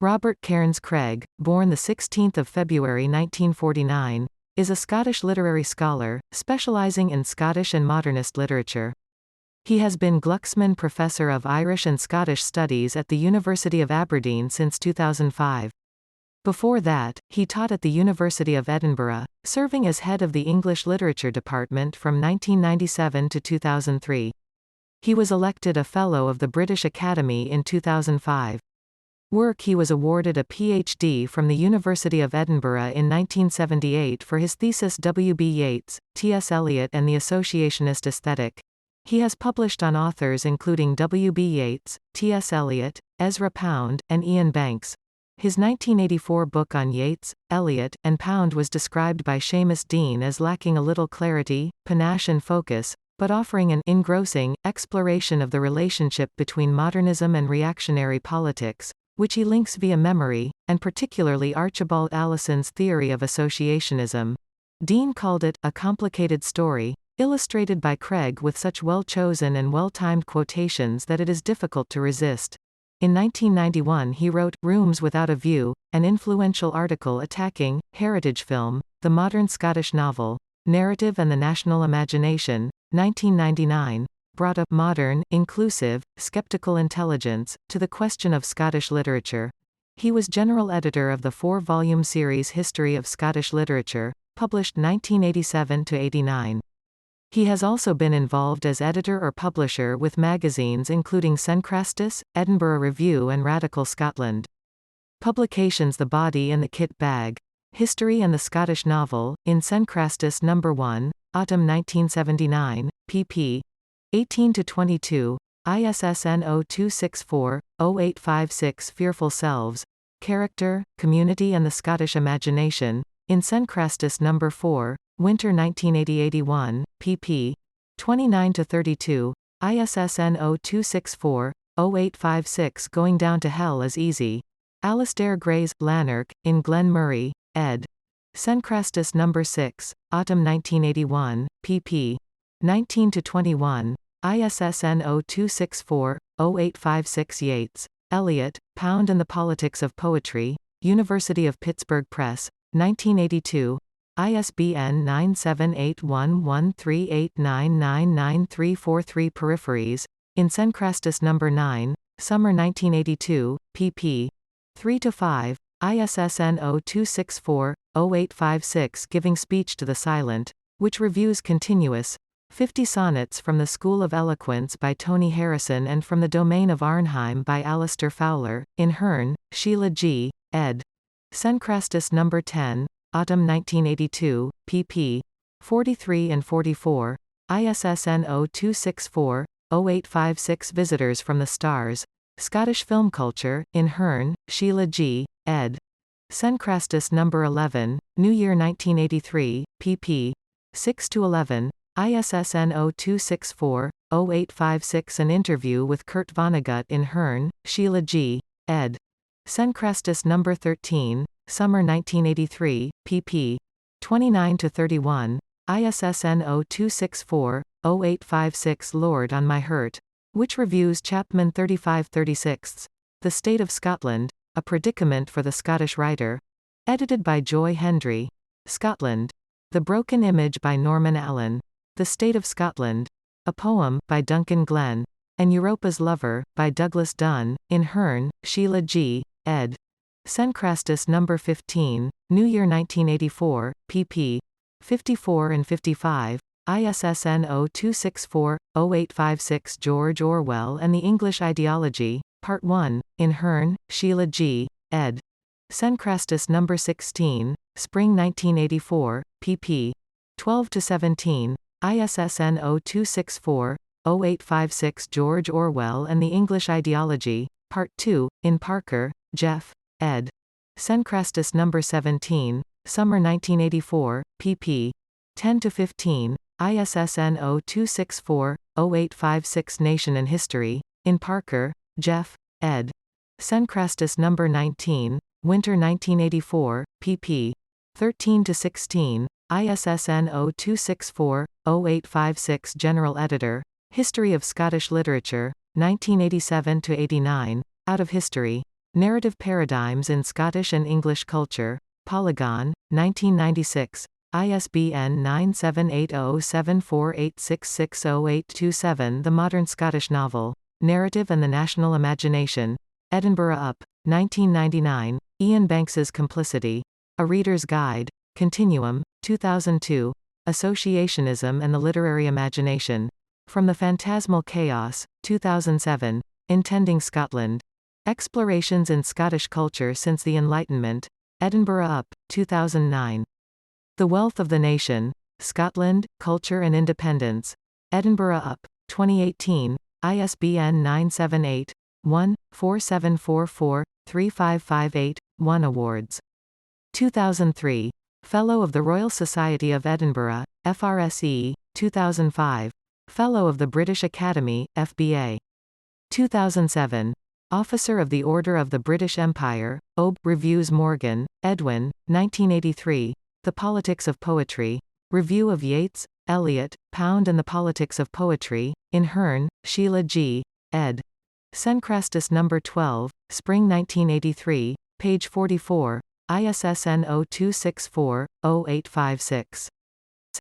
Robert Cairns Craig, born 16 February 1949, is a Scottish literary scholar, specialising in Scottish and modernist literature. He has been Glucksman Professor of Irish and Scottish Studies at the University of Aberdeen since 2005. Before that, he taught at the University of Edinburgh, serving as head of the English Literature Department from 1997 to 2003. He was elected a Fellow of the British Academy in 2005. He was awarded a PhD from the University of Edinburgh in 1978 for his thesis W.B. Yeats, T.S. Eliot and the Associationist Aesthetic. He has published on authors including W.B. Yeats, T.S. Eliot, Ezra Pound, and Ian Banks. His 1984 book on Yeats, Eliot, and Pound was described by Seamus Dean as lacking a little clarity, panache and focus, but offering an engrossing exploration of the relationship between modernism and reactionary politics, which he links via memory, and particularly Archibald Allison's theory of associationism. Dean called it a complicated story, illustrated by Craig with such well-chosen and well-timed quotations that it is difficult to resist. In 1991 he wrote Rooms Without a View, an influential article attacking heritage film, the modern Scottish novel, narrative and the national imagination. 1999 brought a modern, inclusive, skeptical intelligence to the question of Scottish literature. He was general editor of the 4-volume series History of Scottish Literature, published 1987–89. He has also been involved as editor or publisher with magazines including Cenchrastis, Edinburgh Review and Radical Scotland. Publications The Body and the Kit Bag, History and the Scottish Novel, in Cenchrastis No. 1, Autumn 1979, pp. 18–22, ISSN 0264-0856 Fearful Selves, Character, Community and the Scottish Imagination, in Cenchrastis No. 4, Winter 1980–81, pp. 29–32, ISSN 0264-0856 Going Down to Hell is Easy. Alistair Gray's Lanark, in Glen Murray, ed. Cenchrastis No. 6, Autumn 1981, pp. 19–21, ISSN 0264-0856 Yeats, Eliot, Pound and the Politics of Poetry, University of Pittsburgh Press, 1982, ISBN 9781138999343 Peripheries, in Cenchrastis No. 9, Summer 1982, pp. 3–5, ISSN 0264-0856 Giving Speech to the Silent, which reviews Continuous, 50 Sonnets from the School of Eloquence by Tony Harrison and From the Domain of Arnheim by Alistair Fowler, in Hearn, Sheila G., ed. Cenchrastis No. 10, Autumn 1982, pp. 43 and 44, ISSN 0264-0856 Visitors from the Stars, Scottish Film Culture, in Hearn, Sheila G., ed. Cenchrastis No. 11, New Year 1983, pp. 6–11, ISSN 0264-0856 An Interview with Kurt Vonnegut in Hearn, Sheila G., ed. Cenchrastis No. 13, Summer 1983, pp. 29–31, ISSN 0264-0856 Lord on My Hurt, which reviews Chapman 3536, The State of Scotland, A Predicament for the Scottish Writer, edited by Joy Hendry. Scotland. The Broken Image by Norman Allen, The State of Scotland, A Poem, by Duncan Glen, and Europa's Lover, by Douglas Dunn, in Hearn, Sheila G., ed. Cenchrastis No. 15, New Year 1984, pp. 54 and 55, ISSN 0264-0856 George Orwell and the English Ideology, Part 1, in Hearn, Sheila G., ed. Cenchrastis No. 16, Spring 1984, pp. 12–17, ISSN 0264-0856 George Orwell and the English Ideology, Part 2, in Parker, Jeff, ed. Cenchrastis No. 17, Summer 1984, pp. 10–15, ISSN 0264-0856 Nation and History, in Parker, Jeff, ed. Cenchrastis No. 19, Winter 1984, pp. 13–16, ISSN 0264-0856 General Editor, History of Scottish Literature, 1987–89, Out of History. Narrative Paradigms in Scottish and English Culture, Polygon, 1996, ISBN 9780748660827. The Modern Scottish Novel, Narrative and the National Imagination, Edinburgh Up, 1999, Ian Banks's Complicity, A Reader's Guide, Continuum, 2002, Associationism and the Literary Imagination, From the Phantasmal Chaos, 2007, Intending Scotland, Explorations in Scottish Culture Since the Enlightenment, Edinburgh Up, 2009. The Wealth of the Nation, Scotland, Culture and Independence, Edinburgh Up, 2018, ISBN 978-1-4744-3558-1. Awards. 2003. Fellow of the Royal Society of Edinburgh, FRSE, 2005. Fellow of the British Academy, FBA. 2007. Officer of the Order of the British Empire, OB. Reviews Morgan, Edwin, 1983. The Politics of Poetry. Review of Yeats, Eliot, Pound and the Politics of Poetry, in Hearn, Sheila G., ed. Cenchrastus No. 12, Spring 1983, page 44, ISSN 0264-0856.